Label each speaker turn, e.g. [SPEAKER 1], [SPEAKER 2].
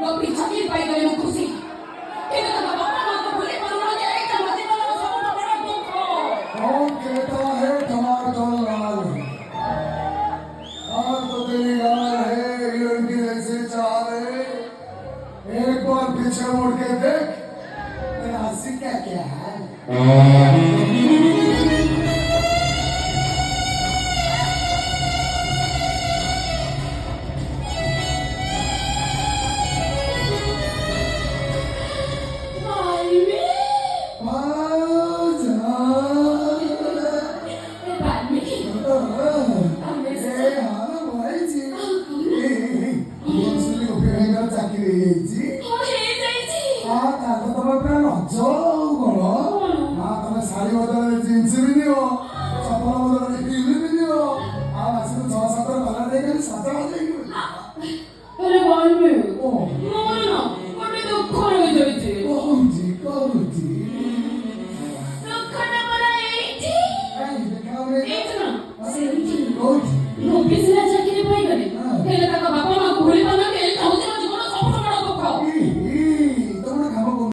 [SPEAKER 1] 너희 자기 발견에 놓고 시. 걔네가 다 막아놓고 볼리 만나게 애가 마지막으로 잡아서 말아놓고.
[SPEAKER 2] कौन कहता है कमाल का लाल हाँ तो तेरी गाल है ये लड़की ऐसे चाल है एक बार पीछे मुड़ के देख तेरा हंसी क्या क्या है
[SPEAKER 1] 말미.
[SPEAKER 2] आजा
[SPEAKER 1] 말미.
[SPEAKER 2] ए हाँ भाई जी कौन सी लोग कहेगा चाकरी है जी
[SPEAKER 1] 해야지.
[SPEAKER 2] हाँ ताको तो मैं प्यार अच्छो करो हाँ तो मैं साड़ी बदलने जींस भी नहीं हो चप्पल बदलने हील भी नहीं हो हाँ वैसे तो 6-7 कलर देखेंगे 7 हो जाएगी
[SPEAKER 1] 그래 말미.
[SPEAKER 2] ओ
[SPEAKER 1] 너